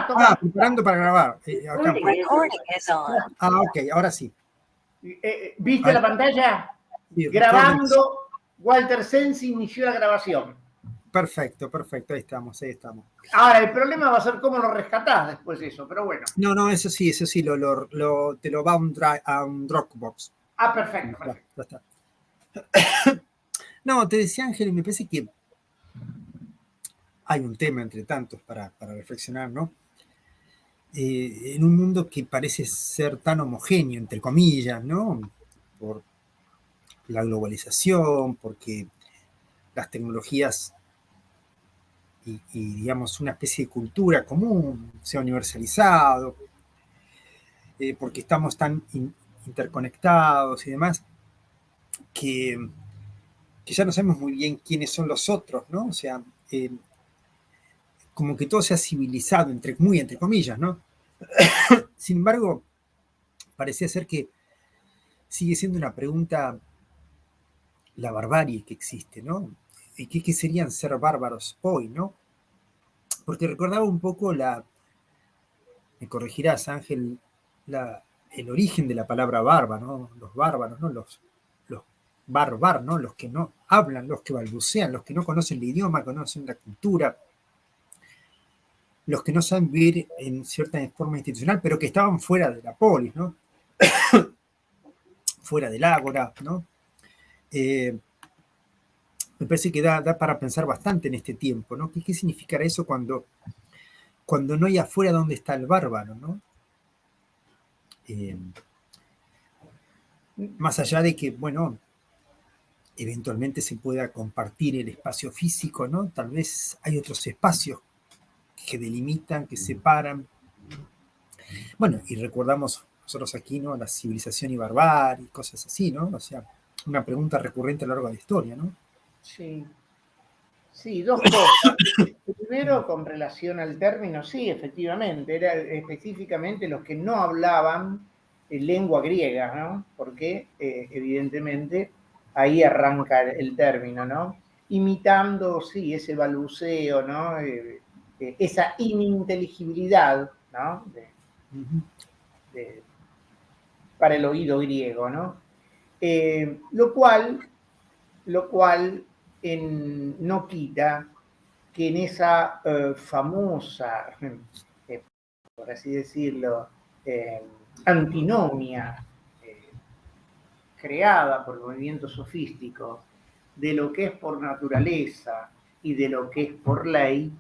Ah, preparando para grabar. Acá. Recording is on. Ah, ok, ahora sí. ¿Viste la pantalla? Sí, Grabando, Walter Sensi inició la grabación. Perfecto, perfecto, ahí estamos, ahí estamos. Ahora, el problema va a ser cómo lo rescatás después de eso, pero bueno. No, eso sí, te lo va a un Dropbox. Ah, perfecto, Ya perfecto. está. No, te decía, Ángel, me parece que hay un tema entre tantos para reflexionar, ¿no? En un mundo que parece ser tan homogéneo, entre comillas, ¿no? Por la globalización, porque las tecnologías y digamos, una especie de cultura común se ha universalizado, porque estamos tan interconectados y demás, que ya no sabemos muy bien quiénes son los otros, ¿no? O sea, como que todo se ha civilizado, muy entre comillas, ¿no? Sin embargo, parecía ser que sigue siendo una pregunta la barbarie que existe, ¿no? ¿Y qué serían ser bárbaros hoy, no? Porque recordaba un poco me corregirás, Ángel, el origen de la palabra bárbaro, ¿no? Los bárbaros, ¿no? Los barbar, ¿no? Los que no hablan, los que balbucean, los que no conocen el idioma, conocen la cultura, los que no saben vivir en cierta forma institucional, pero que estaban fuera de la polis, ¿no? Fuera del ágora, ¿no? Me parece que da para pensar bastante en este tiempo, ¿no? ¿Qué significará eso cuando no hay afuera donde está el bárbaro, ¿no? Más allá de que, bueno, eventualmente se pueda compartir el espacio físico, ¿no? Tal vez hay otros espacios que delimitan, que separan. Bueno, y recordamos nosotros aquí, ¿no? La civilización y barbarie, cosas así, ¿no? O sea, una pregunta recurrente a lo largo de la historia, ¿no? Sí. Sí, dos cosas. Primero, con relación al término, sí, efectivamente, era específicamente los que no hablaban lengua griega, ¿no? Porque, evidentemente, ahí arranca el término, ¿no? Imitando, sí, ese balbuceo, ¿no? Esa ininteligibilidad, ¿no? Para el oído griego, ¿no? Lo cual no quita que en esa famosa, por así decirlo, antinomia creada por el movimiento sofístico de lo que es por naturaleza y de lo que es por ley,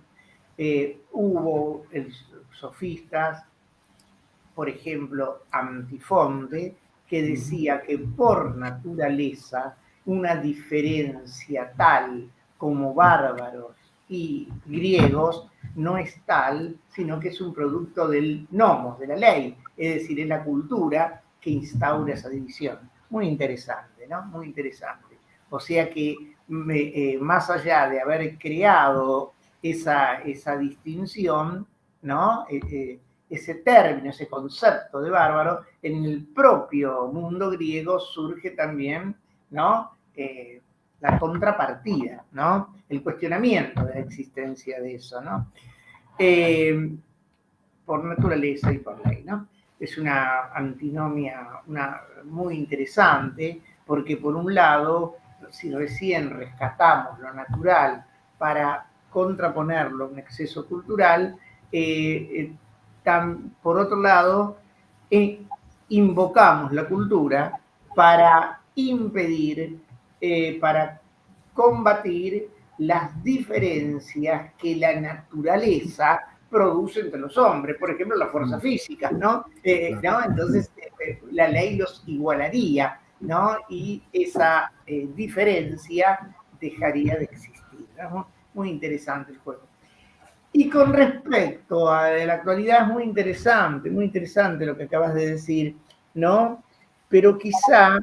hubo sofistas, por ejemplo, Antifonte, que decía que por naturaleza una diferencia tal como bárbaros y griegos no es tal, sino que es un producto del nomos, de la ley, es decir, es la cultura que instaura esa división. Muy interesante, ¿no? Muy interesante. O sea que más allá de haber creado esa distinción, ¿no? Ese término, ese concepto de bárbaro, en el propio mundo griego surge también, ¿no? La contrapartida, ¿no? El cuestionamiento de la existencia de eso, ¿no? Por naturaleza y por ley, ¿no? Es una antinomia muy interesante, porque por un lado, si recién rescatamos lo natural para contraponerlo a un exceso cultural, por otro lado, invocamos la cultura para impedir, para combatir las diferencias que la naturaleza produce entre los hombres, por ejemplo, las fuerzas físicas, ¿no? ¿No? Entonces, la ley los igualaría, ¿no? Y esa diferencia dejaría de existir, ¿no? Muy interesante el juego. Y con respecto a la actualidad, es muy interesante lo que acabas de decir, ¿no? Pero quizá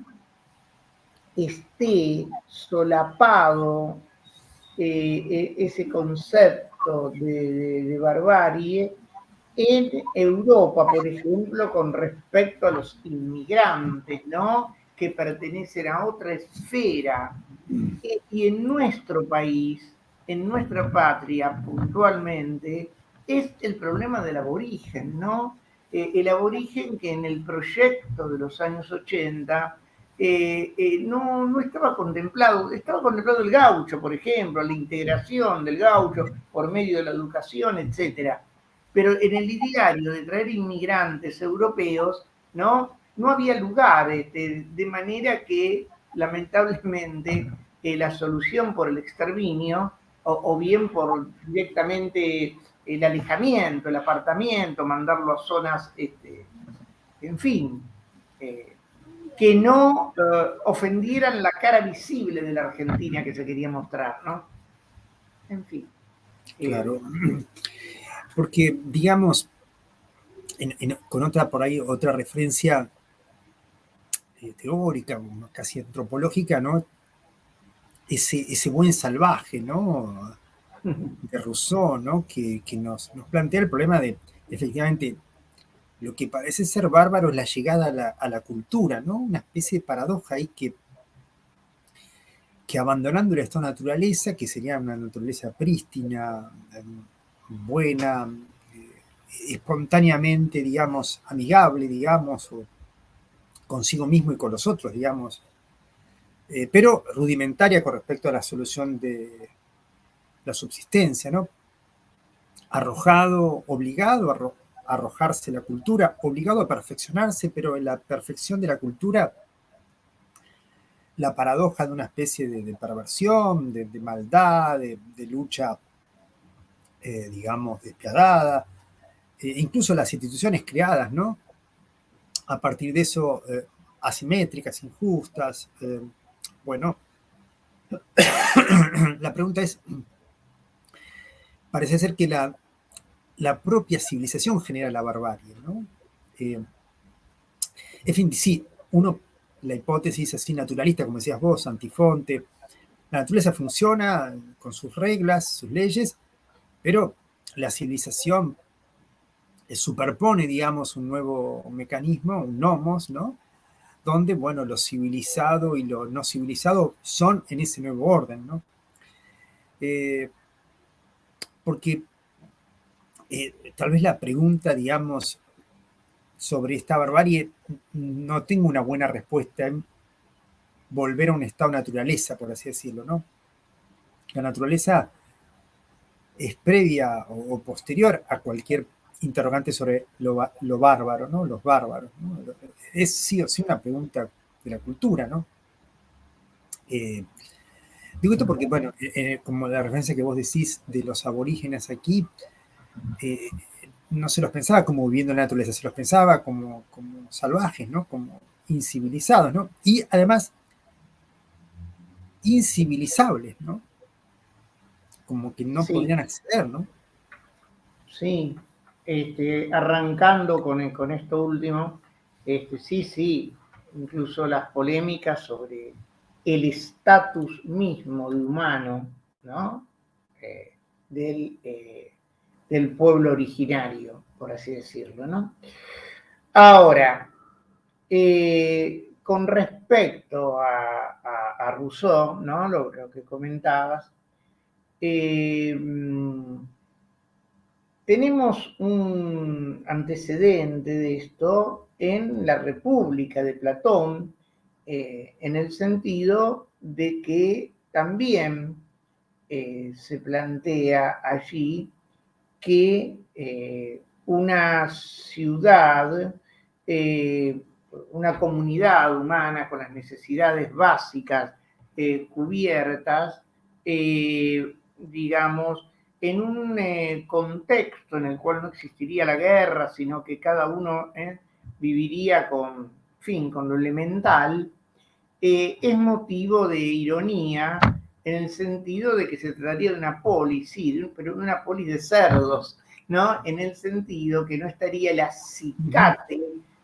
esté solapado ese concepto de barbarie en Europa, por ejemplo, con respecto a los inmigrantes, ¿no? Que pertenecen a otra esfera. Y en nuestro país, en nuestra patria, puntualmente, es el problema del aborigen, ¿no? El aborigen que en el proyecto de los años 80 no estaba contemplado el gaucho, por ejemplo, la integración del gaucho por medio de la educación, etcétera. Pero en el ideario de traer inmigrantes europeos, no había lugar, de manera que lamentablemente la solución por el exterminio o bien por directamente el alejamiento, el apartamiento, mandarlo a zonas, en fin, que no ofendieran la cara visible de la Argentina que se quería mostrar, ¿no? En fin. Claro, porque digamos, con otra por ahí, otra referencia teórica, casi antropológica, ¿no? Ese buen salvaje, ¿no? De Rousseau, ¿no? Que nos plantea el problema de, efectivamente, lo que parece ser bárbaro es la llegada a la cultura, ¿no? Una especie de paradoja ahí que abandonando esta naturaleza, que sería una naturaleza prístina, buena, espontáneamente, digamos, amigable, digamos, o consigo mismo y con los otros, digamos, pero rudimentaria con respecto a la solución de la subsistencia, ¿no? Arrojado, obligado a arrojarse la cultura, obligado a perfeccionarse, pero en la perfección de la cultura, la paradoja de una especie de perversión, de maldad, de lucha, digamos, despiadada, incluso las instituciones creadas, ¿no? A partir de eso, asimétricas, injustas, bueno, la pregunta es, parece ser que la propia civilización genera la barbarie, ¿no? En fin, sí, la hipótesis así naturalista, como decías vos, Antifonte, la naturaleza funciona con sus reglas, sus leyes, pero la civilización superpone, digamos, un nuevo mecanismo, un nomos, ¿no? Donde, bueno, lo civilizado y lo no civilizado son en ese nuevo orden, ¿no? Porque tal vez la pregunta, digamos, sobre esta barbarie, no tengo una buena respuesta en volver a un estado de naturaleza, por así decirlo, ¿no? La naturaleza es previa o posterior a cualquier interrogante sobre lo bárbaro, ¿no? Los bárbaros, ¿no? Es sí o sí una pregunta de la cultura, ¿no? Digo esto porque, bueno, como la referencia que vos decís de los aborígenes aquí, no se los pensaba como viviendo en la naturaleza, se los pensaba como salvajes, ¿no? Como incivilizados, ¿no? Y además, incivilizables, ¿no? Como que no Sí, podrían acceder, ¿no? sí. Arrancando con esto último, sí, incluso las polémicas sobre el estatus mismo de humano, ¿no? Eh, del, del pueblo originario, por así decirlo, ¿no? Ahora, con respecto a Rousseau, ¿no? Lo que comentabas, eh, tenemos un antecedente de esto en la República de Platón, en el sentido de que también se plantea allí que una ciudad, eh, una comunidad humana con las necesidades básicas cubiertas, digamos, en un contexto en el cual no existiría la guerra, sino que cada uno viviría con lo elemental, es motivo de ironía en el sentido de que se trataría de una polis, sí, pero una polis de cerdos, ¿no? En el sentido que no estaría el acicate,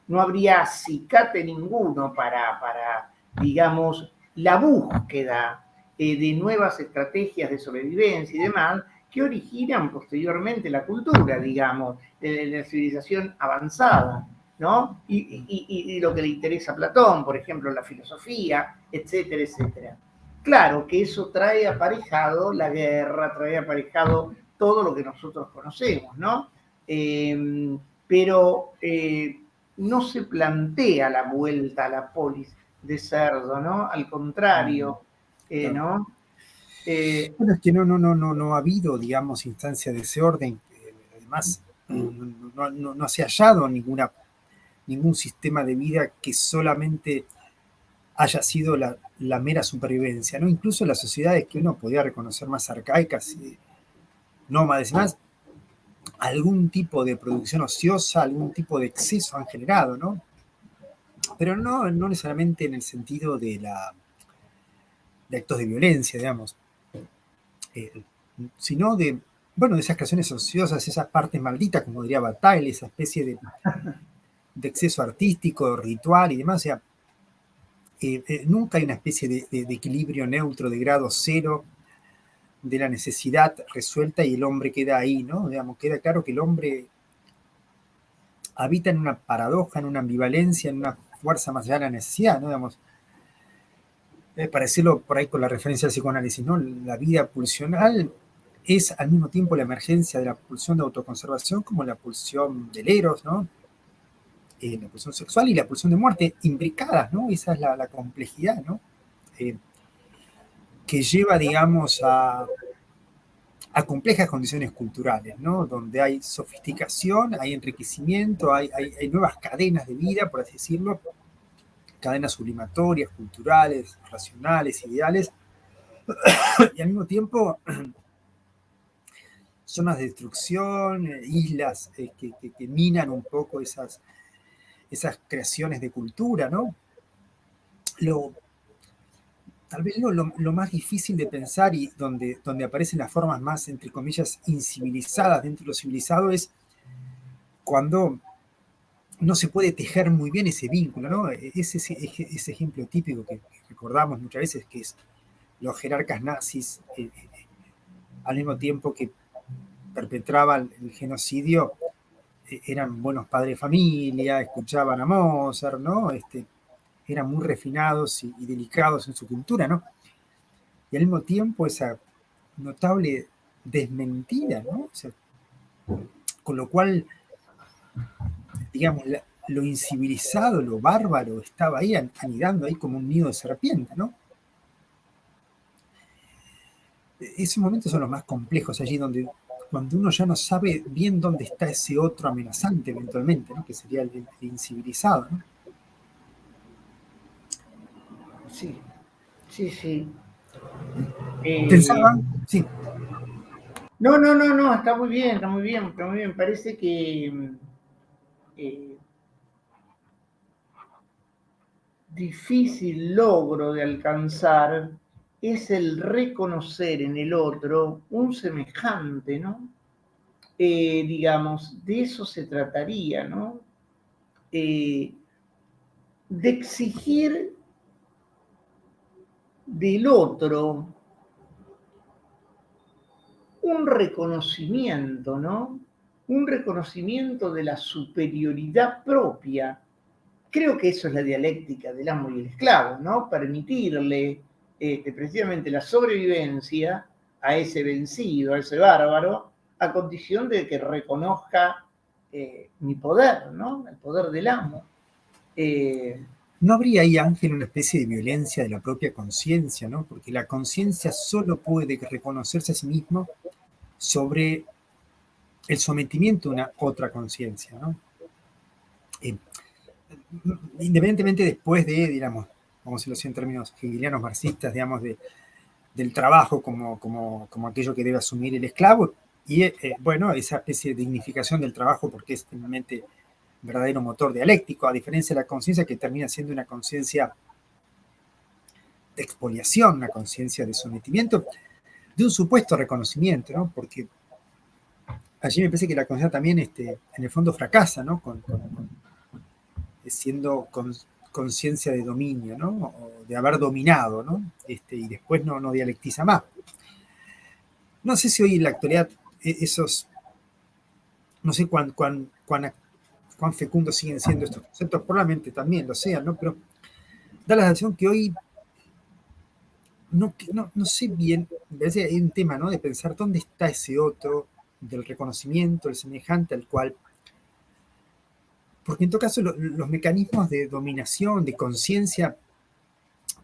no habría acicate ninguno para digamos, la búsqueda de nuevas estrategias de sobrevivencia y demás, que originan posteriormente la cultura, digamos, de la civilización avanzada, ¿no? Y lo que le interesa a Platón, por ejemplo, la filosofía, etcétera, etcétera. Claro que eso trae aparejado la guerra, trae aparejado todo lo que nosotros conocemos, ¿no? Pero no se plantea la vuelta a la polis de cerdo, ¿no? Al contrario, Claro. ¿no? Bueno, es que no ha habido, digamos, instancia de ese orden. Además, no se ha hallado ningún sistema de vida que solamente haya sido la mera supervivencia, ¿no? Incluso las sociedades que uno podía reconocer más arcaicas, nómades y más, algún tipo de producción ociosa, algún tipo de exceso han generado, ¿no? Pero no necesariamente en el sentido de actos de violencia, digamos, sino de esas creaciones ociosas, esas partes malditas, como diría Bataille, esa especie de exceso artístico, ritual y demás. O sea, nunca hay una especie de equilibrio neutro, de grado cero, de la necesidad resuelta y el hombre queda ahí, ¿no? Digamos, queda claro que el hombre habita en una paradoja, en una ambivalencia, en una fuerza más allá de la necesidad, ¿no? Digamos, para decirlo por ahí con la referencia al psicoanálisis, ¿no? La vida pulsional es al mismo tiempo la emergencia de la pulsión de autoconservación como la pulsión del eros, ¿no? La pulsión sexual y la pulsión de muerte imbricadas, ¿no? Esa es la complejidad, ¿no? Que lleva, digamos, a complejas condiciones culturales, ¿no? Donde hay sofisticación, hay enriquecimiento, hay nuevas cadenas de vida, por así decirlo, cadenas sublimatorias, culturales, racionales, ideales, y al mismo tiempo zonas de destrucción, islas que minan un poco esas creaciones de cultura, ¿no? Tal vez lo más difícil de pensar y donde aparecen las formas más, entre comillas, incivilizadas dentro de lo civilizado es cuando no se puede tejer muy bien ese vínculo, ¿no? Ese ejemplo típico que recordamos muchas veces, que es los jerarcas nazis, al mismo tiempo que perpetraban el genocidio, eran buenos padres de familia, escuchaban a Mozart, ¿no? Eran muy refinados y delicados en su cultura, ¿no? Y al mismo tiempo esa notable desmentida, ¿no? O sea, con lo cual, digamos, lo incivilizado, lo bárbaro, estaba ahí anidando ahí como un nido de serpiente, ¿no? Esos momentos son los más complejos, allí donde cuando uno ya no sabe bien dónde está ese otro amenazante eventualmente, ¿no? Que sería el incivilizado, ¿no? Sí, sí, sí. Pensaba, sí. No, está muy bien, está muy bien, está muy bien. Parece que difícil logro de alcanzar es el reconocer en el otro un semejante, ¿no? Digamos, de eso se trataría, ¿no? De exigir del otro un reconocimiento, ¿no? Un reconocimiento de la superioridad propia. Creo que eso es la dialéctica del amo y el esclavo, ¿no? Permitirle precisamente la sobrevivencia a ese vencido, a ese bárbaro, a condición de que reconozca mi poder, ¿no? El poder del amo. ¿No habría ahí, Ángel, una especie de violencia de la propia conciencia, ¿no? Porque la conciencia solo puede reconocerse a sí mismo sobre el sometimiento a una otra conciencia, ¿no? Independientemente después de, digamos, vamos a decirlo así en términos hegelianos marxistas, digamos, del trabajo como aquello que debe asumir el esclavo, y bueno, esa especie de dignificación del trabajo porque es finalmente verdadero motor dialéctico, a diferencia de la conciencia que termina siendo una conciencia de expoliación, una conciencia de sometimiento, de un supuesto reconocimiento, ¿no? Porque allí me parece que la conciencia también, en el fondo, fracasa, ¿no? Siendo conciencia de dominio, ¿no? O de haber dominado, ¿no? Y después no dialectiza más. No sé si hoy en la actualidad esos, no sé cuán fecundos siguen siendo estos conceptos, probablemente también lo sean, ¿no? Pero da la sensación que hoy no sé bien, me parece que hay un tema, ¿no? De pensar dónde está ese otro, del reconocimiento, el semejante al cual, porque en todo caso los mecanismos de dominación, de conciencia,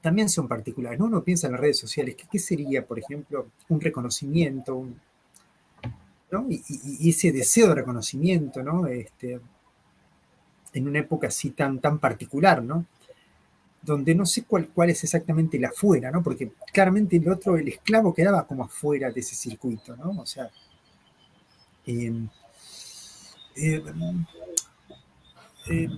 también son particulares, ¿no? Uno piensa en las redes sociales, ¿qué sería, por ejemplo, un reconocimiento, ¿no? Y ese deseo de reconocimiento, ¿no? En una época así tan particular, ¿no? Donde no sé cuál es exactamente la afuera, ¿no? Porque claramente el esclavo quedaba como afuera de ese circuito, ¿no? O sea, eh, eh,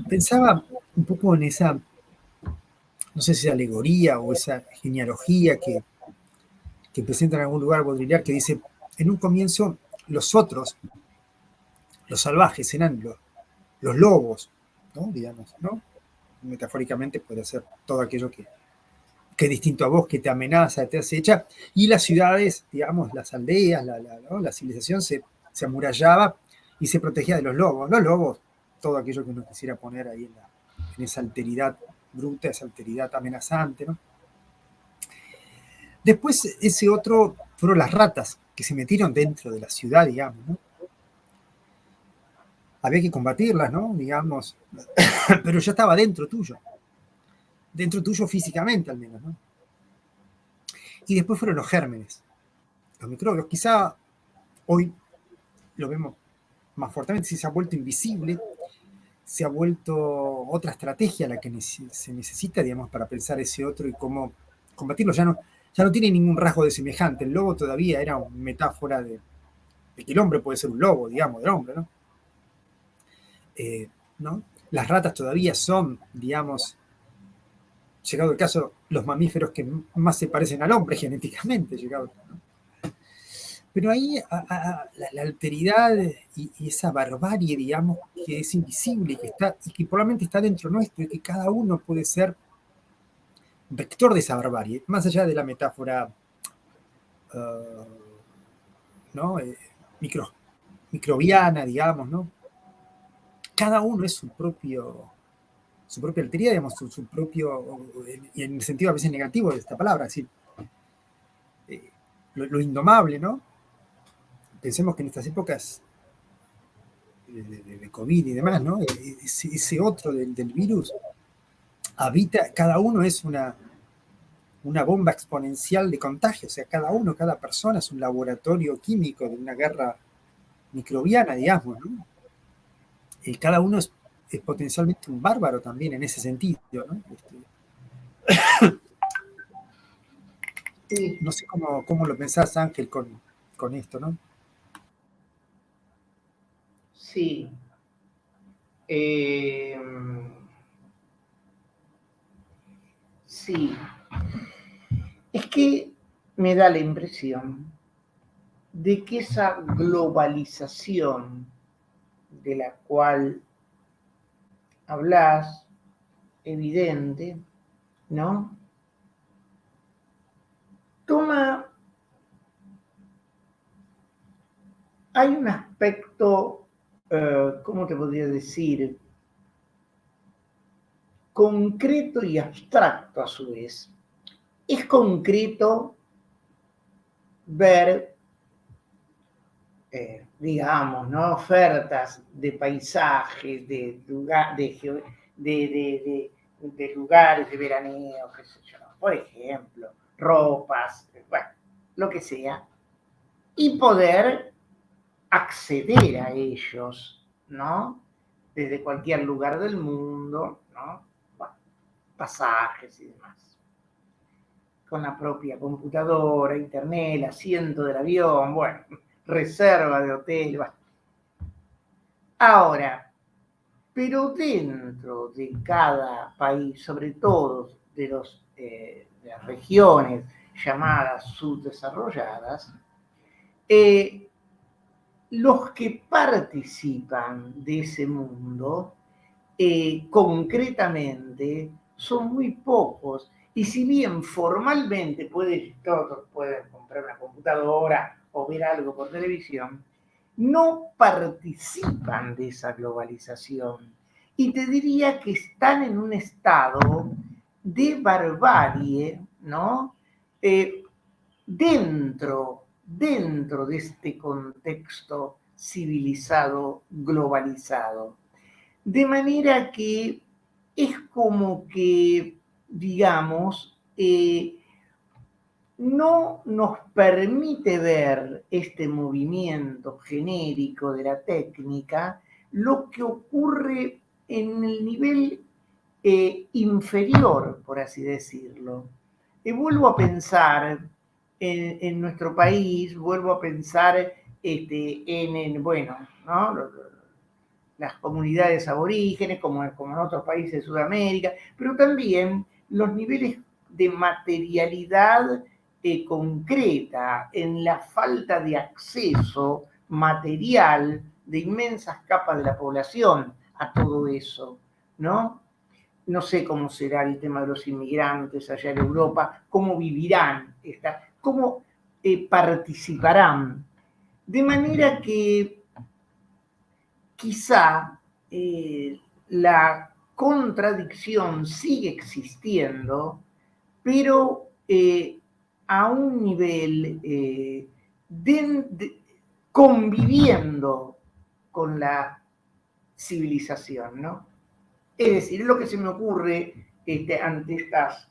pensaba un poco en esa, no sé si esa alegoría o esa genealogía que presenta en algún lugar Baudrillard, que dice, en un comienzo los otros, los salvajes, eran los lobos, ¿no? Digamos, ¿no? Metafóricamente puede ser todo aquello que es distinto a vos, que te amenaza, te acecha, y las ciudades, digamos, las aldeas, ¿no? La civilización se amurallaba y se protegía de los lobos. Los lobos, todo aquello que uno quisiera poner ahí en esa alteridad bruta, esa alteridad amenazante, ¿no? Después, ese otro fueron las ratas, que se metieron dentro de la ciudad, digamos, ¿no? Había que combatirlas, ¿no? Digamos, pero ya estaba dentro tuyo físicamente al menos, ¿no? Y después fueron los gérmenes, los microbios. Quizá hoy lo vemos más fuertemente, si se ha vuelto invisible, se ha vuelto otra estrategia la que se necesita, digamos, para pensar ese otro y cómo combatirlo. Ya no tiene ningún rasgo de semejante. El lobo todavía era una metáfora de que el hombre puede ser un lobo, digamos, del hombre, ¿no? ¿No? Las ratas todavía son, digamos, llegado el caso, los mamíferos que más se parecen al hombre genéticamente, llegado, ¿no? Pero ahí la alteridad y esa barbarie, digamos, que es invisible y que probablemente está dentro nuestro y que cada uno puede ser vector de esa barbarie, más allá de la metáfora ¿no? Microbiana, digamos, ¿no? Cada uno es su propia alteridad, digamos, su propio, y en el sentido a veces negativo de esta palabra, es decir, lo indomable, ¿no? Pensemos que en estas épocas de COVID y demás, ¿no? Ese otro del virus habita, cada uno es una bomba exponencial de contagio, o sea, cada persona es un laboratorio químico de una guerra microbiana, digamos, ¿no? Y cada uno es potencialmente un bárbaro también en ese sentido, ¿no? Sí, No sé cómo lo pensás, Ángel, con esto, ¿no? sí. Eh, sí. Es que me da la impresión de que esa globalización de la cual hablas, evidente, ¿no? Toma, hay un aspecto, ¿cómo te podría decir? Concreto y abstracto a su vez. Es concreto ver, digamos, ¿no? Ofertas de paisajes, de lugares de veraneo, qué sé yo, por ejemplo, ropas, bueno, lo que sea, y poder acceder a ellos, ¿no? Desde cualquier lugar del mundo, ¿no? Bueno, pasajes y demás. Con la propia computadora, internet, el asiento del avión, bueno, reserva de hotel, bueno. Ahora, pero dentro de cada país, sobre todo de las regiones llamadas subdesarrolladas, los que participan de ese mundo concretamente son muy pocos. Y si bien formalmente todos pueden comprar una computadora o ver algo por televisión, no participan de esa globalización. Y te diría que están en un estado de barbarie, ¿no? dentro de este contexto civilizado, globalizado. De manera que es como que, digamos, no nos permite ver este movimiento genérico de la técnica, lo que ocurre en el nivel inferior, por así decirlo. Vuelvo a pensar en nuestro país, vuelvo a pensar bueno, ¿no? Las comunidades aborígenes, como en otros países de Sudamérica, pero también los niveles de materialidad concreta, en la falta de acceso material de inmensas capas de la población a todo eso, ¿no? No sé cómo será el tema de los inmigrantes allá en Europa, cómo vivirán, cómo participarán. De manera que quizá la contradicción sigue existiendo, pero a un nivel conviviendo con la civilización, ¿no? Es decir, es lo que se me ocurre ante estas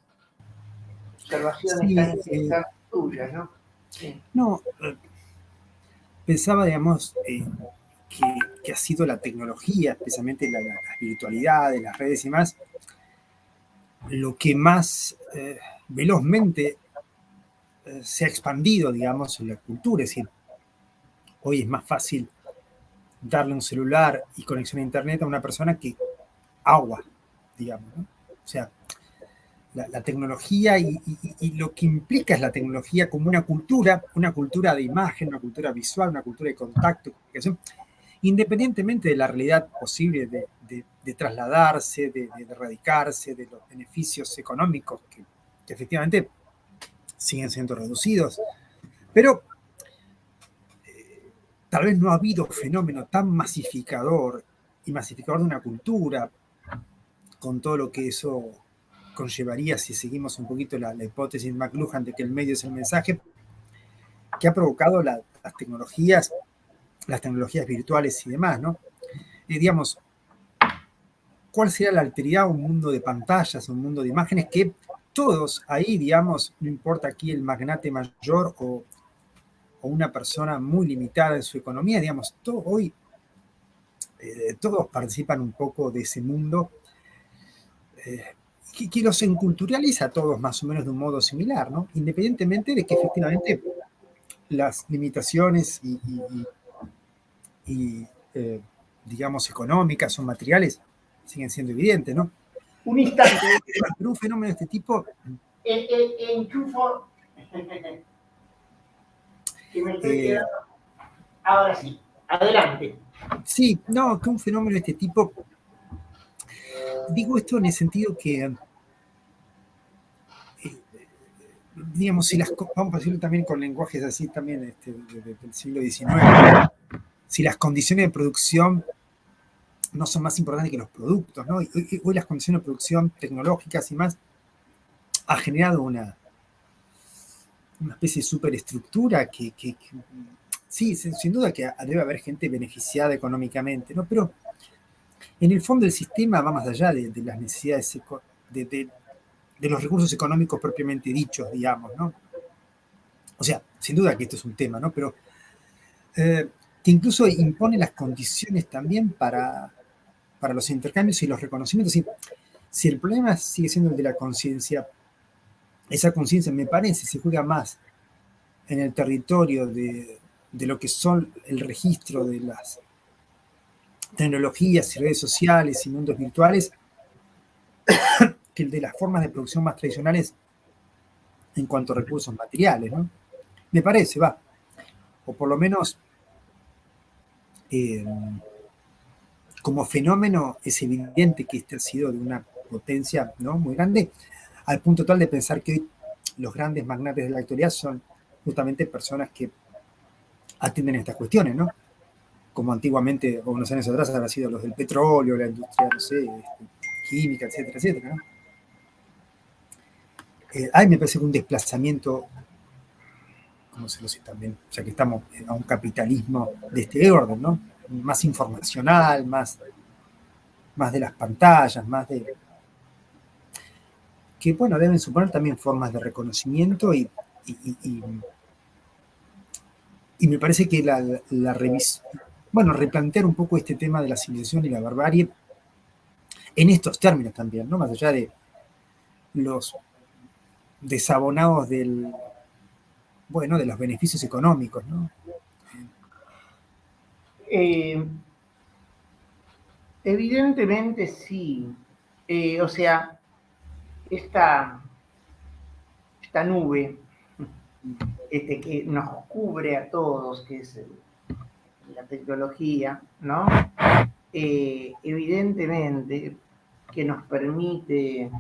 observaciones tan interesantes tuyas, ¿no? Sí. No, pensaba, digamos, que ha sido la tecnología, especialmente la virtualidad, las redes y más, lo que más velozmente se ha expandido, digamos, en la cultura. Es decir, hoy es más fácil darle un celular y conexión a internet a una persona que agua, digamos, ¿no? O sea, la tecnología y lo que implica es la tecnología como una cultura de imagen, una cultura visual, una cultura de contacto, comunicación, independientemente de la realidad posible de trasladarse, de radicarse, de los beneficios económicos que efectivamente siguen siendo reducidos. Pero tal vez no ha habido fenómeno tan masificador y masificador de una cultura, con todo lo que eso conllevaría si seguimos un poquito la hipótesis de McLuhan de que el medio es el mensaje, que ha provocado las tecnologías virtuales y demás, ¿no? Digamos, ¿cuál sería la alteridad a un mundo de pantallas, un mundo de imágenes que todos ahí, digamos, no importa aquí el magnate mayor o una persona muy limitada en su economía, digamos, hoy todos participan un poco de ese mundo que los enculturaliza a todos más o menos de un modo similar, ¿no? Independientemente de que efectivamente las limitaciones digamos, económicas o materiales siguen siendo evidentes, ¿no? Un instante. Pero un fenómeno de este tipo... Enchufo. Que me estoy quedando. Ahora sí, adelante. Sí, no, que un fenómeno de este tipo... Digo esto en el sentido que... digamos, si vamos a decirlo también con lenguajes así también del siglo XIX, si las condiciones de producción no son más importantes que los productos, ¿no? Hoy las condiciones de producción tecnológicas y más ha generado una especie de superestructura que sí, sin duda que debe haber gente beneficiada económicamente, ¿no? Pero en el fondo el sistema va más allá de las necesidades, de los recursos económicos propiamente dichos, digamos, ¿no? O sea, sin duda que esto es un tema, ¿no? Pero que incluso impone las condiciones también para los intercambios y los reconocimientos. Si el problema sigue siendo el de la conciencia, esa conciencia, me parece, se juega más en el territorio de lo que son el registro de las tecnologías y redes sociales y mundos virtuales que el de las formas de producción más tradicionales en cuanto a recursos materiales, ¿no? Me parece, va. O por lo menos como fenómeno es evidente que este ha sido de una potencia, ¿no?, muy grande, al punto tal de pensar que hoy los grandes magnates de la actualidad son justamente personas que atienden estas cuestiones, ¿no? Como antiguamente, o unos años atrás, habrán sido los del petróleo, la industria, no sé, química, etcétera, etcétera, ¿no? Hay, me parece que un desplazamiento, como se lo sé también, ya que estamos a un capitalismo de este orden, ¿no? Más informacional, más de las pantallas, más de... que, bueno, deben suponer también formas de reconocimiento y, y, y me parece que la revisión, bueno, replantear un poco este tema de la civilización y la barbarie en estos términos también, ¿no? Más allá de los desabonados del, bueno, de los beneficios económicos, ¿no? Evidentemente sí. O sea, esta, esta nube que nos cubre a todos, que es la tecnología, ¿no? Evidentemente que nos permite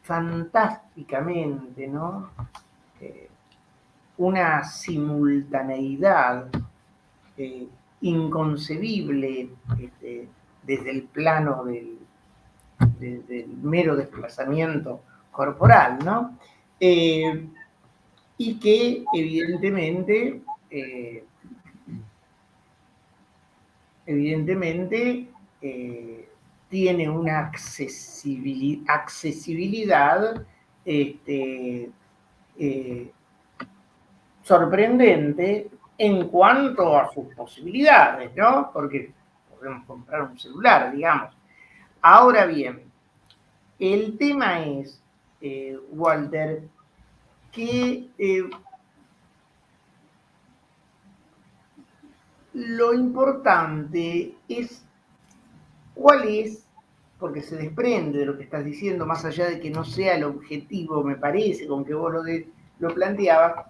fantásticamente, ¿no? Una simultaneidad eh, inconcebible desde el plano del mero desplazamiento corporal, ¿no? Y que evidentemente, evidentemente tiene una accesibilidad eh, sorprendente en cuanto a sus posibilidades, ¿no? Porque podemos comprar un celular, digamos. Ahora bien, el tema es, Walter, que lo importante es cuál es, porque se desprende de lo que estás diciendo, más allá de que no sea el objetivo, me parece, con que vos lo planteabas,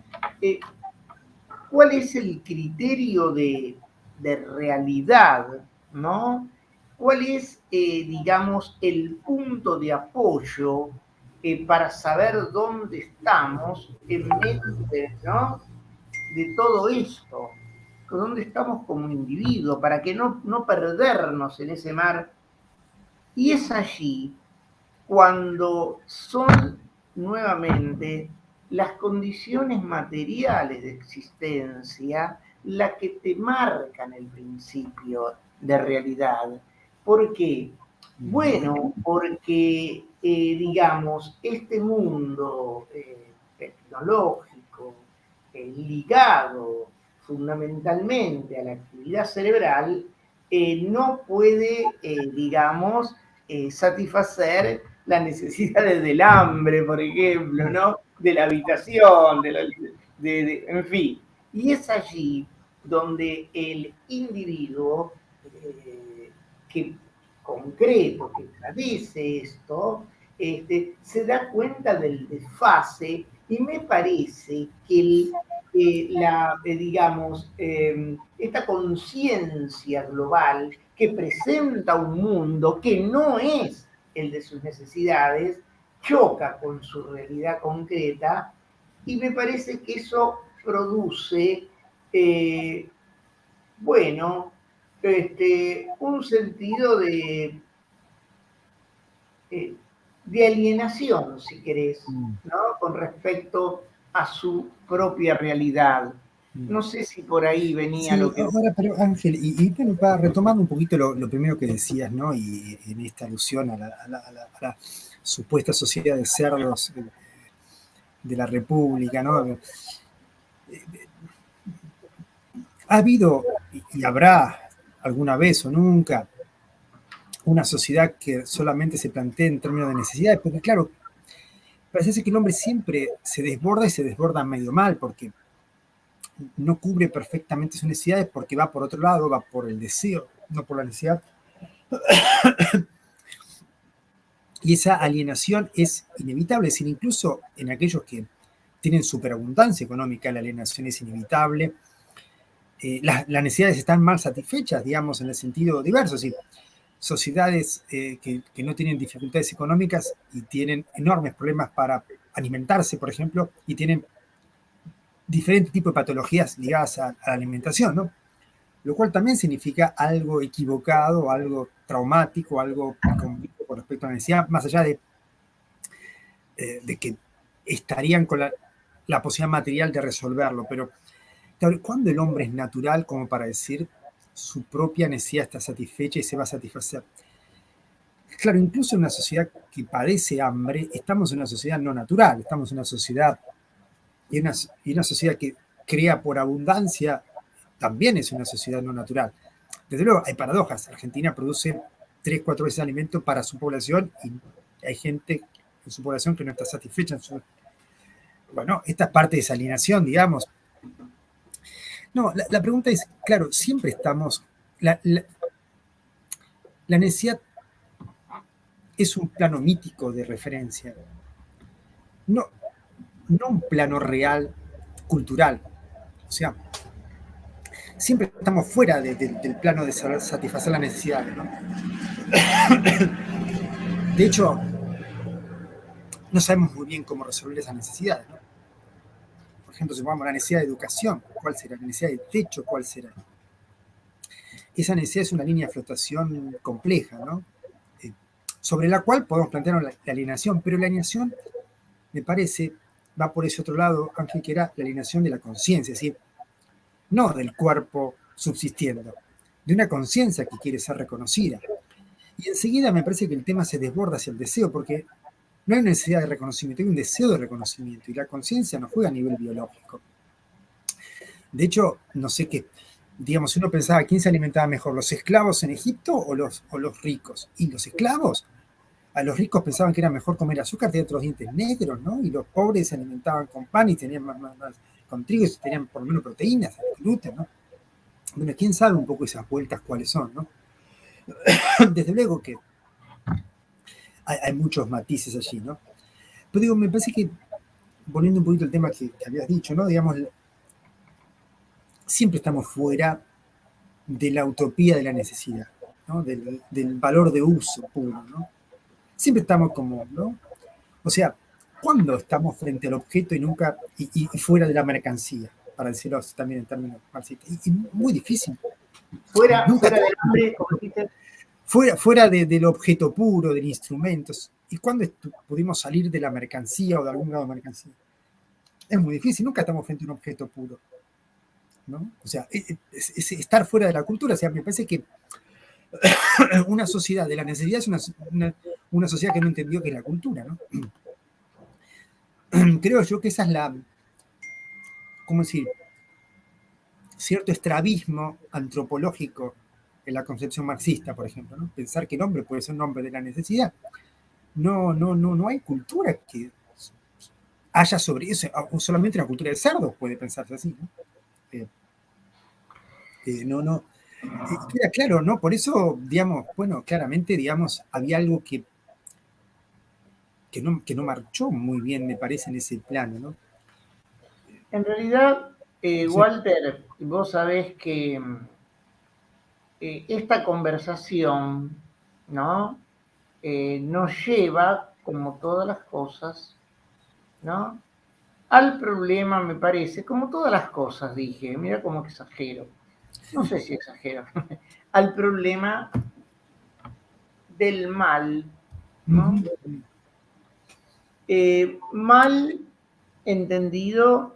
cuál es el criterio de realidad, ¿no? ¿Cuál es, digamos, el punto de apoyo para saber dónde estamos en medio ¿no? de todo esto? ¿Dónde estamos como individuos? Para que no perdernos en ese mar. Y es allí cuando son nuevamente las condiciones materiales de existencia las que te marcan el principio de realidad. ¿Por qué? Bueno, porque, digamos, este mundo tecnológico ligado fundamentalmente a la actividad cerebral no puede, digamos, satisfacer las necesidades del hambre, por ejemplo, ¿no? De la habitación, en fin. Y es allí donde el individuo que concreto, que padece esto, se da cuenta del desfase y me parece que digamos, esta conciencia global que presenta un mundo que no es el de sus necesidades, choca con su realidad concreta y me parece que eso produce, bueno, un sentido eh, de alienación, si querés, ¿no? Con respecto a su propia realidad. No sé si por ahí venía Sí, lo que... ahora, pero Ángel, bueno, retomando un poquito lo primero que decías, ¿no? Y en esta alusión a la supuesta sociedad de cerdos de la República, ¿no? ¿Ha habido y habrá alguna vez o nunca una sociedad que solamente se plantee en términos de necesidades? Porque claro, parece que el hombre siempre se desborda y se desborda medio mal, porque no cubre perfectamente sus necesidades, porque va por otro lado, va por el deseo, no por la necesidad. Y esa alienación es inevitable, es decir, incluso en aquellos que tienen superabundancia económica, la alienación es inevitable. Las necesidades están mal satisfechas, digamos, en el sentido diverso. Es decir, sociedades que no tienen dificultades económicas y tienen enormes problemas para alimentarse, por ejemplo, y tienen diferentes tipos de patologías ligadas a la alimentación, ¿no? Lo cual también significa algo equivocado, algo traumático, algo complejo con respecto a la necesidad, más allá de que estarían con la posibilidad material de resolverlo, pero claro, ¿cuándo el hombre es natural como para decir su propia necesidad está satisfecha y se va a satisfacer? Claro, incluso en una sociedad que padece hambre, estamos en una sociedad no natural, estamos en una sociedad y una sociedad que crea por abundancia también es una sociedad no natural. Desde luego, hay paradojas. Argentina produce 3, 4 veces alimento para su población y hay gente en su población que no está satisfecha. Bueno, esta es parte de esa alienación, digamos. No, la pregunta es, claro, siempre estamos... La necesidad es un plano mítico de referencia, no, no un plano real, cultural. O sea, siempre estamos fuera del plano de satisfacer las necesidades, ¿no? De hecho, no sabemos muy bien cómo resolver esas necesidades, ¿no? Por ejemplo, si tomamos la necesidad de educación, ¿cuál será? La necesidad de techo, ¿cuál será? Esa necesidad es una línea de flotación compleja, ¿no? Sobre la cual podemos plantear la alienación, pero la alienación, me parece, va por ese otro lado, Ángel, que era la alienación de la conciencia, es decir, no del cuerpo subsistiendo, de una conciencia que quiere ser reconocida. Y enseguida me parece que el tema se desborda hacia el deseo, porque no hay necesidad de reconocimiento, hay un deseo de reconocimiento, y la conciencia no juega a nivel biológico. De hecho, no sé qué, digamos, uno pensaba, ¿quién se alimentaba mejor, los esclavos en Egipto o los ricos? Y los esclavos, a los ricos pensaban que era mejor comer azúcar, tener otros dientes negros, ¿no? Y los pobres se alimentaban con pan y tenían más con trigo y tenían por lo menos proteínas, gluten, ¿no? Bueno, quién sabe un poco esas vueltas cuáles son, ¿no? Desde luego que hay muchos matices allí, ¿no? Pero digo, me parece que, volviendo un poquito al tema que habías dicho, ¿no? Digamos, siempre estamos fuera de la utopía de la necesidad, ¿no? Del valor de uso puro, ¿no? Siempre estamos como, ¿no? O sea, ¿cuándo estamos frente al objeto y nunca, y fuera de la mercancía? Para decirlo también en términos marxistas. Y muy difícil. Fuera Nunca del hambre, como dijiste. Fuera del objeto puro, del instrumento. ¿Y cuándo pudimos salir de la mercancía o de algún grado de mercancía? Es muy difícil, nunca estamos frente a un objeto puro, ¿no? O sea, es estar fuera de la cultura. O sea, me parece que una sociedad de la necesidad es una sociedad que no entendió qué es la cultura, ¿no? Creo yo que esa es la, ¿cómo decir? Cierto estrabismo antropológico en la concepción marxista, por ejemplo, ¿no? Pensar que el hombre puede ser un hombre de la necesidad. No hay cultura que haya sobre eso, o solamente una cultura de cerdos puede pensarse así, ¿no? Queda claro, ¿no? Por eso, digamos, bueno, claramente, digamos, había algo que no marchó muy bien, me parece, en ese plano, ¿no? En realidad, Sí. Walter, vos sabés que esta conversación, ¿no? Nos lleva, como todas las cosas, ¿no? Al problema, me parece, como todas las cosas, dije, mira cómo exagero, no sé si exagero, al problema del mal, ¿no? Mal entendido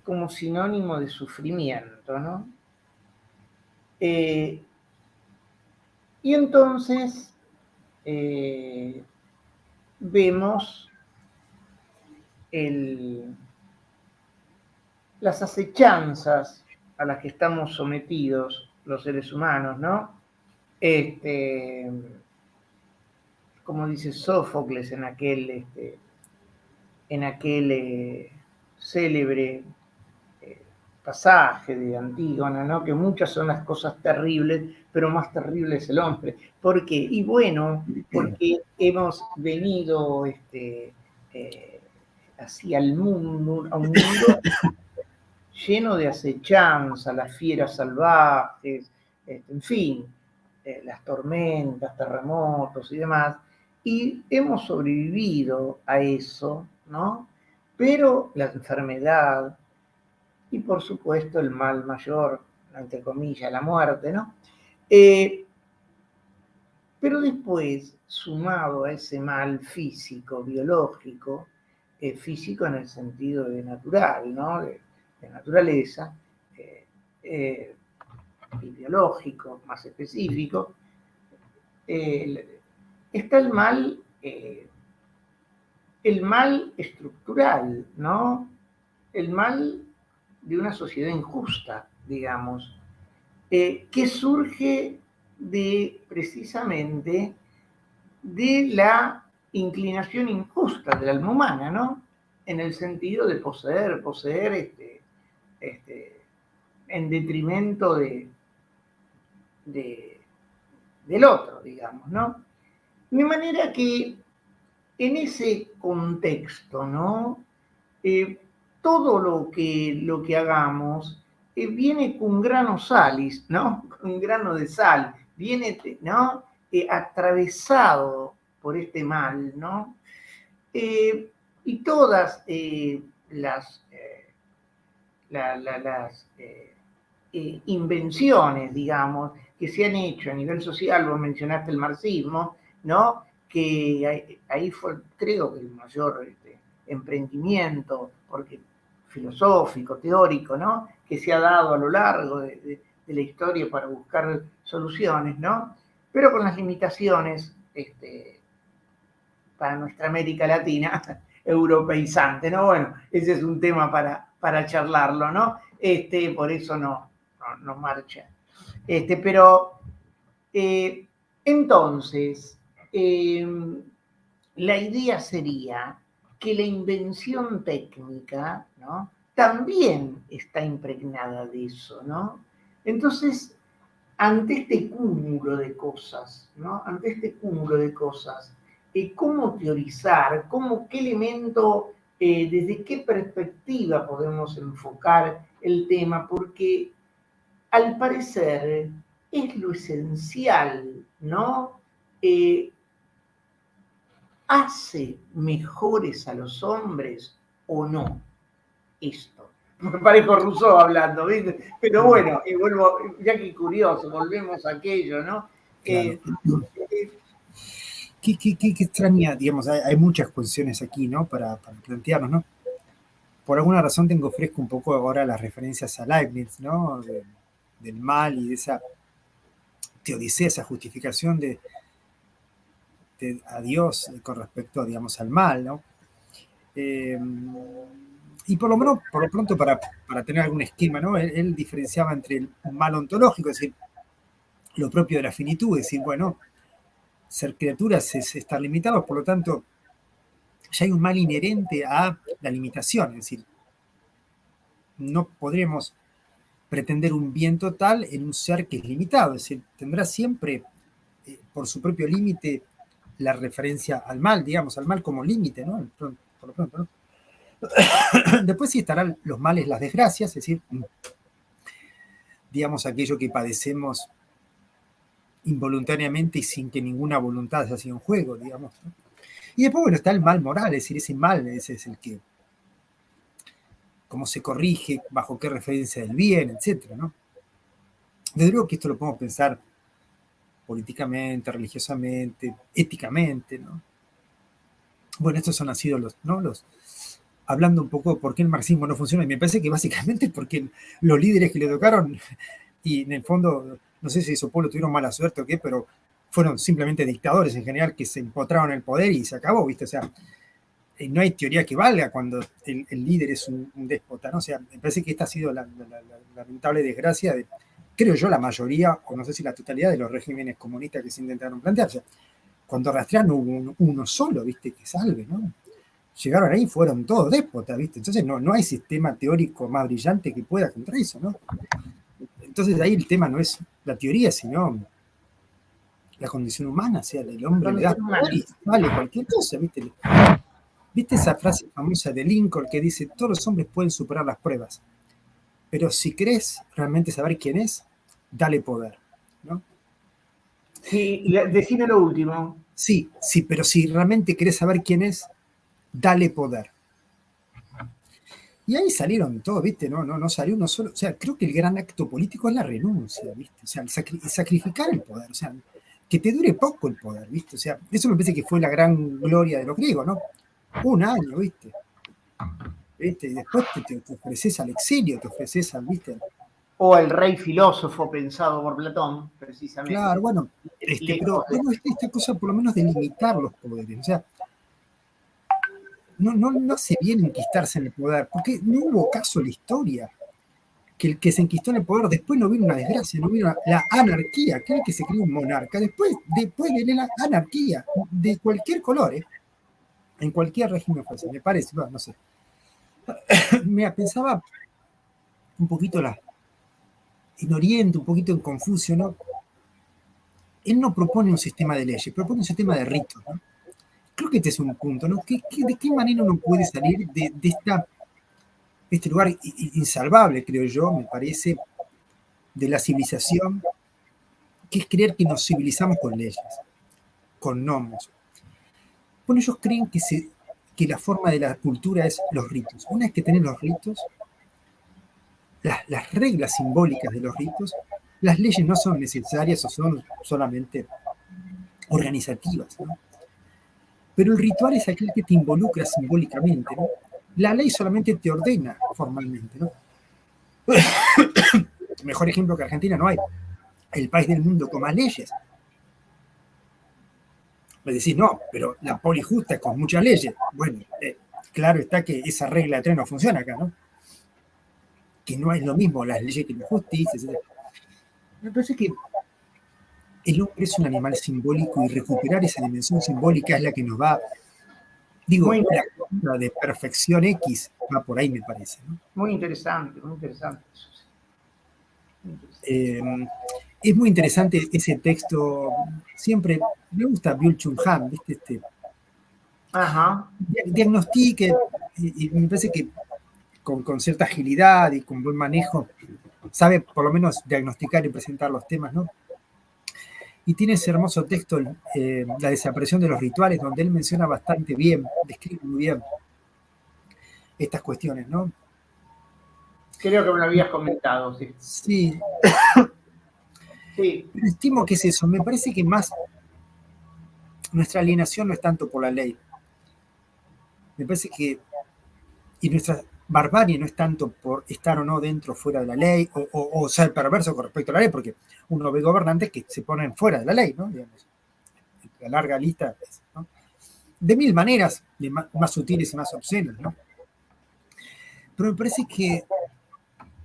como sinónimo de sufrimiento, ¿no? Y entonces vemos las acechanzas a las que estamos sometidos los seres humanos, ¿no? Como dice Sófocles en aquel célebre pasaje de Antígona, ¿no? Que muchas son las cosas terribles, pero más terrible es el hombre. ¿Por qué? Y bueno, porque hemos venido hacia el mundo, a un mundo lleno de acechanza, las fieras salvajes, en fin, las tormentas, terremotos y demás, y hemos sobrevivido a eso, ¿no? Pero la enfermedad y por supuesto el mal mayor, entre comillas, la muerte, ¿no? Pero después, sumado a ese mal físico, biológico, físico en el sentido de natural, ¿no? De naturaleza, y biológico, más específico, está el mal estructural, ¿no? El mal de una sociedad injusta, digamos, que surge precisamente de la inclinación injusta del alma humana, ¿no? En el sentido de poseer en detrimento de, del otro, digamos, ¿no? De manera que en ese contexto, ¿no? Eh, todo lo que hagamos viene con grano salis, ¿no? Con grano de sal, viene, ¿no? Atravesado por este mal, ¿no? Y todas las invenciones, digamos, que se han hecho a nivel social, vos mencionaste el marxismo, ¿no? Que ahí fue, creo que el mayor emprendimiento, porque filosófico, teórico, ¿no? Que se ha dado a lo largo de la historia para buscar soluciones, ¿no? Pero con las limitaciones para nuestra América Latina, europeizante, ¿no? Bueno, ese es un tema para charlarlo, ¿no? Por eso no marcha. Pero entonces, la idea sería que la invención técnica, ¿no? También está impregnada de eso, ¿no? Entonces, ante este cúmulo de cosas, ¿no? Ante este cúmulo de cosas, ¿cómo teorizar? ¿Qué elemento, desde qué perspectiva podemos enfocar el tema? Porque al parecer es lo esencial, ¿no? ¿Hace mejores a los hombres o no esto? Me parezco Rousseau hablando, ¿viste? Pero bueno, y vuelvo, ya que curioso, volvemos a aquello, ¿no? Claro. Qué extraña, digamos, hay muchas cuestiones aquí, ¿no? Para plantearnos, ¿no? Por alguna razón tengo fresco un poco ahora las referencias a Leibniz, ¿no? Del mal y de esa teodicea, esa justificación a Dios con respecto, digamos, al mal, ¿no? Y por lo menos, por lo pronto, para tener algún esquema, ¿no? Él diferenciaba entre el mal ontológico, es decir, lo propio de la finitud, es decir, bueno, ser criaturas es estar limitados, por lo tanto, ya hay un mal inherente a la limitación, es decir, no podremos pretender un bien total en un ser que es limitado, es decir, tendrá siempre, por su propio límite, la referencia al mal, digamos, al mal como límite, ¿no? Por lo pronto, ¿no? Después sí estarán los males, las desgracias, es decir, digamos, aquello que padecemos involuntariamente y sin que ninguna voluntad se haya en juego, digamos, ¿no? Y después, bueno, está el mal moral, es decir, ese mal, ese es el que, cómo se corrige, bajo qué referencia del bien, etcétera, ¿no? Desde luego que esto lo podemos pensar políticamente, religiosamente, éticamente, ¿no? Bueno, estos han sido los hablando un poco de por qué el marxismo no funciona, y me parece que básicamente es porque los líderes que le tocaron, y en el fondo, no sé si esos pueblos tuvieron mala suerte o qué, pero fueron simplemente dictadores en general que se empotraron el poder y se acabó, ¿viste? O sea, no hay teoría que valga cuando el líder es un déspota, ¿no? O sea, me parece que esta ha sido la lamentable desgracia de, creo yo, la mayoría, o no sé si la totalidad de los regímenes comunistas que se intentaron plantear. O sea, cuando rastrean no hubo uno solo, ¿viste? Que salve, ¿no? Llegaron ahí, fueron todos déspotas, ¿viste? Entonces no hay sistema teórico más brillante que pueda contra eso, ¿no? Entonces ahí el tema no es la teoría, sino la condición humana, o sea, el hombre le da poder y vale cualquier cosa, ¿viste? ¿Viste esa frase famosa de Lincoln que dice, todos los hombres pueden superar las pruebas, pero si querés realmente saber quién es, dale poder, ¿no? Sí, decime lo último. Sí, pero si realmente querés saber quién es, dale poder. Y ahí salieron todos, ¿viste? No salió uno solo. O sea, creo que el gran acto político es la renuncia, ¿viste? O sea, el sacrificar el poder, o sea, que te dure poco el poder, ¿viste? O sea, eso me parece que fue la gran gloria de los griegos, ¿no? Un año, ¿viste? ¿viste? Y después te ofreces al exilio, te ofreces al, ¿viste? O el rey filósofo pensado por Platón, precisamente. Claro, bueno, pero bueno, esta cosa por lo menos de limitar los poderes, o sea, no hace bien enquistarse en el poder, porque no hubo caso en la historia que el que se enquistó en el poder después no vino una desgracia, no vino la anarquía, que era que se creó un monarca, después viene la anarquía, de cualquier color, en cualquier régimen fuese, me parece, bueno, no sé. Mira, pensaba un poquito en Oriente, un poquito en Confucio, ¿no? Él no propone un sistema de leyes, propone un sistema de ritos, ¿no? Creo que este es un punto, ¿no? ¿De qué manera uno puede salir de este lugar insalvable, creo yo, me parece, de la civilización, que es creer que nos civilizamos con leyes, con nomos? Bueno, ellos creen que la forma de la cultura es los ritos. Una vez que tenés los ritos, las reglas simbólicas de los ritos, las leyes no son necesarias o son solamente organizativas, ¿no? Pero el ritual es aquel que te involucra simbólicamente, ¿no? La ley solamente te ordena formalmente, ¿no? Mejor ejemplo que Argentina no hay. El país del mundo con más leyes. Me decís, no, pero la poli justa es con muchas leyes. Bueno, claro está que esa regla de tres no funciona acá, ¿no? Que no es lo mismo las leyes que la justicia, etc. Me parece que el hombre es un animal simbólico y recuperar esa dimensión simbólica es la que nos va, digo, la cultura de perfección X va por ahí, me parece, ¿no? Muy interesante, muy interesante. Es muy interesante ese texto. Siempre me gusta Byul-Chul Han, ¿viste? Ajá. Diagnostique, y me parece que con cierta agilidad y con buen manejo sabe por lo menos diagnosticar y presentar los temas, ¿no? Y tiene ese hermoso texto, La desaparición de los rituales, donde él menciona bastante bien, describe muy bien estas cuestiones, ¿no? Creo que me lo habías comentado, sí. Sí. Sí. Estimo que es eso. Me parece que más nuestra alienación no es tanto por la ley. Me parece que y nuestra barbarie no es tanto por estar o no dentro o fuera de la ley, o ser perverso con respecto a la ley, porque uno ve gobernantes que se ponen fuera de la ley, ¿no? Digamos, la larga lista, ¿no? De mil maneras, más sutiles y más obscenas, ¿no? Pero me parece que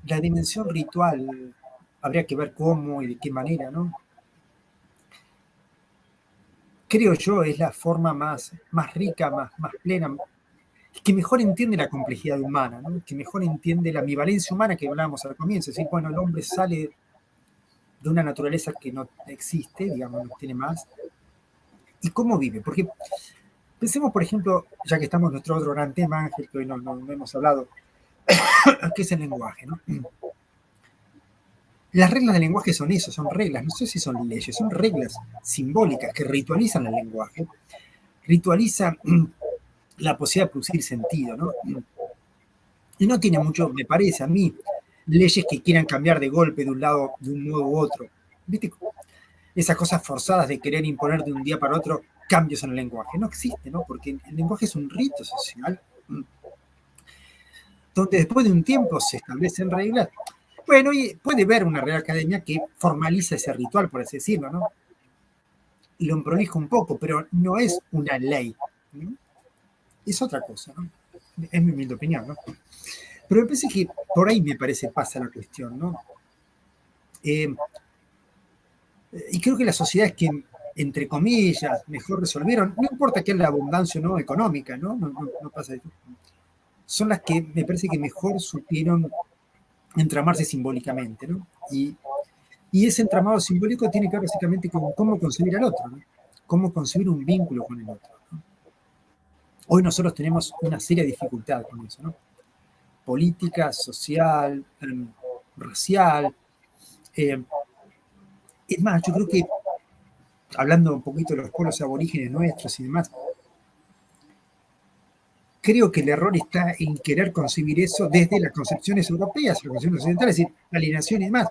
la dimensión ritual habría que ver cómo y de qué manera, ¿no? Creo yo es la forma más rica, más plena, que mejor entiende la complejidad humana, ¿no? Que mejor entiende la ambivalencia humana que hablábamos al comienzo. Es decir, bueno, el hombre sale de una naturaleza que no existe, digamos, no tiene más. ¿Y cómo vive? Porque pensemos, por ejemplo, ya que estamos en nuestro otro gran tema, Ángel, que hoy no hemos hablado, que es el lenguaje, ¿no? Las reglas del lenguaje son eso, son reglas, no sé si son leyes, son reglas simbólicas que ritualizan el lenguaje, ritualizan la posibilidad de producir sentido, ¿no? Y no tiene mucho, me parece a mí, leyes que quieran cambiar de golpe de un lado, de un modo u otro. ¿Viste? Esas cosas forzadas de querer imponer de un día para otro cambios en el lenguaje. No existe, ¿no? Porque el lenguaje es un rito social donde después de un tiempo se establecen reglas. Bueno, y puede haber una Real Academia que formaliza ese ritual, por así decirlo, ¿no? Y lo prolija un poco, pero no es una ley, ¿no? Es otra cosa, ¿no? Es mi humilde opinión, ¿no? Pero me parece que por ahí me parece pasa la cuestión, ¿no? Y creo que las sociedades que, entre comillas, mejor resolvieron, no importa que es la abundancia o no económica, ¿no? No pasa eso. Son las que me parece que mejor supieron entramarse simbólicamente, ¿no? Y ese entramado simbólico tiene que ver básicamente con cómo concebir al otro, ¿no? Cómo concebir un vínculo con el otro, ¿no? Hoy nosotros tenemos una seria dificultad con eso, ¿no? Política, social, racial. Es más, yo creo que, hablando un poquito de los pueblos aborígenes nuestros y demás, creo que el error está en querer concebir eso desde las concepciones europeas, las concepciones occidentales, es decir, la alienación y demás.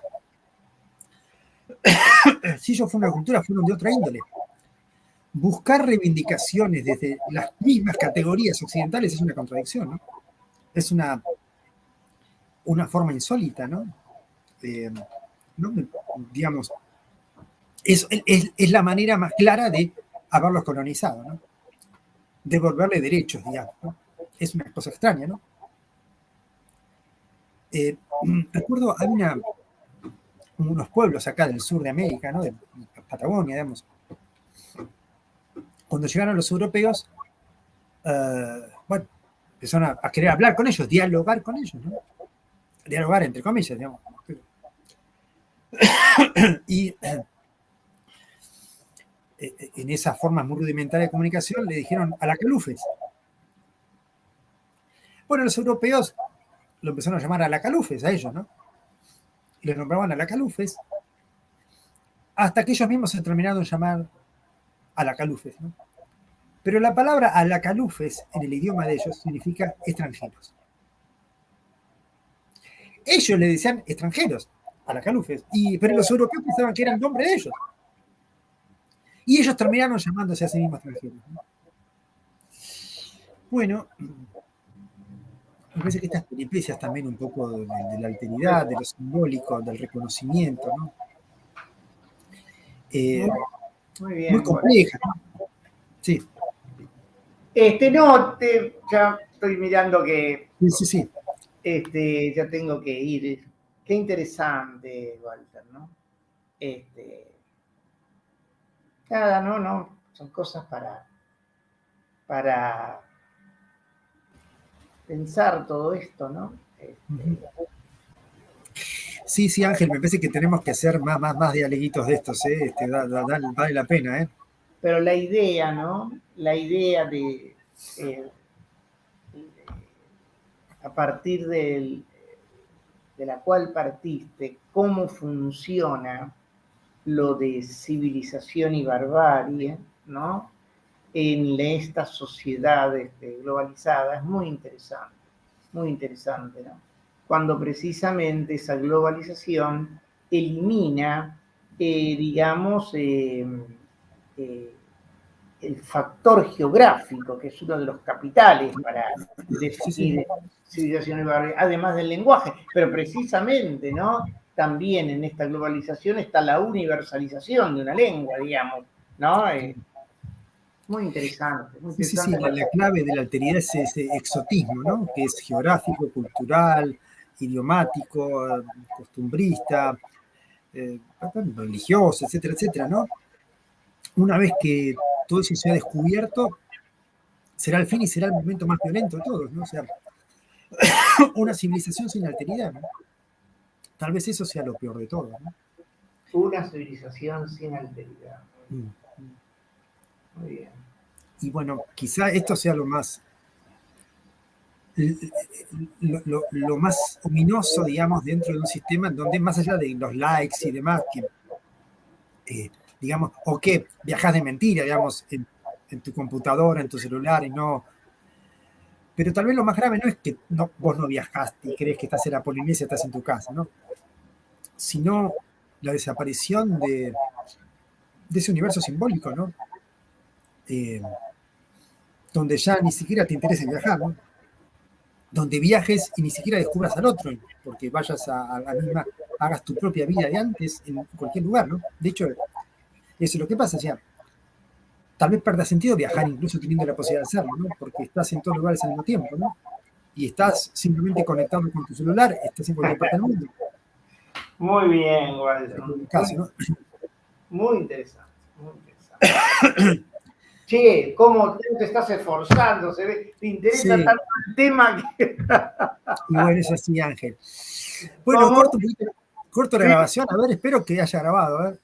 Si ellos fueron una cultura, fueron de otra índole. Buscar reivindicaciones desde las mismas categorías occidentales es una contradicción, ¿no? es una forma insólita, ¿no? ¿No? Digamos, es la manera más clara de haberlos colonizado, ¿no? Devolverle derechos, digamos, ¿no? Es una cosa extraña, ¿no? Recuerdo, hay unos pueblos acá del sur de América, ¿no? De Patagonia, digamos. Cuando llegaron los europeos, bueno, empezaron a querer hablar con ellos, dialogar con ellos, ¿no? Dialogar entre comillas, digamos. Y en esa forma muy rudimentaria de comunicación le dijeron alacalufes. Bueno, los europeos lo empezaron a llamar alacalufes a ellos, ¿no? Y los nombraban alacalufes hasta que ellos mismos se terminaron de llamar alacalufes, ¿no? Pero la palabra alacalufes en el idioma de ellos significa extranjeros. Ellos le decían extranjeros, alacalufes, pero los europeos pensaban que era el nombre de ellos. Y ellos terminaron llamándose a sí mismos extranjeros, ¿no? Bueno, me parece que estas peripecias también un poco de la alteridad, de lo simbólico, del reconocimiento, ¿no? Muy bien. Muy compleja, ¿no? Sí. No, ya estoy mirando que Sí. ya tengo que ir. Qué interesante, Walter, ¿no? Nada, no, son cosas para pensar todo esto, ¿no? Sí, Ángel, me parece que tenemos que hacer más dialoguitos de estos, ¿eh? Vale la pena, ¿eh? Pero la idea, ¿no? La idea de a partir de la cual partiste, cómo funciona lo de civilización y barbarie, ¿no? En esta sociedad globalizada, es muy interesante, ¿no? Cuando precisamente esa globalización elimina, digamos, el factor geográfico, que es uno de los capitales para definir civilización y barbarie, además del lenguaje, pero precisamente, ¿no? También en esta globalización está la universalización de una lengua, digamos, ¿no? Muy interesante. Sí, la clave de la alteridad es ese exotismo, ¿no? Que es geográfico, cultural, idiomático, costumbrista, religioso, etcétera, ¿no? Una vez que todo eso se ha descubierto, será el fin y será el momento más violento de todos, ¿no? O sea, una civilización sin alteridad, ¿no? Tal vez eso sea lo peor de todo, ¿no? Una civilización sin alteridad. Muy bien. Y bueno, quizá esto sea lo más ominoso, digamos, dentro de un sistema en donde, más allá de los likes y demás, que digamos, o que viajas de mentira, digamos, en tu computadora, en tu celular, y no. Pero tal vez lo más grave no es que vos no viajaste y crees que estás en la Polinesia, estás en tu casa, ¿no? Sino la desaparición de ese universo simbólico, ¿no? Donde ya ni siquiera te interesa viajar, ¿no? Donde viajes y ni siquiera descubras al otro, porque vayas a la misma, hagas tu propia vida de antes en cualquier lugar, ¿no? De hecho, eso es lo que pasa, o sea, tal vez pierda sentido viajar incluso teniendo la posibilidad de hacerlo, ¿no? Porque estás en todos lugares al mismo tiempo, ¿no? Y estás simplemente conectado con tu celular, estás en cualquier parte del mundo. Muy bien, Walter. Caso, ¿no? Muy interesante, muy interesante. Che, ¿cómo te estás esforzando? Se ve, te interesa tanto el tema que... Y bueno, es así, Ángel. Bueno, corto la grabación, a ver, espero que haya grabado, a ver.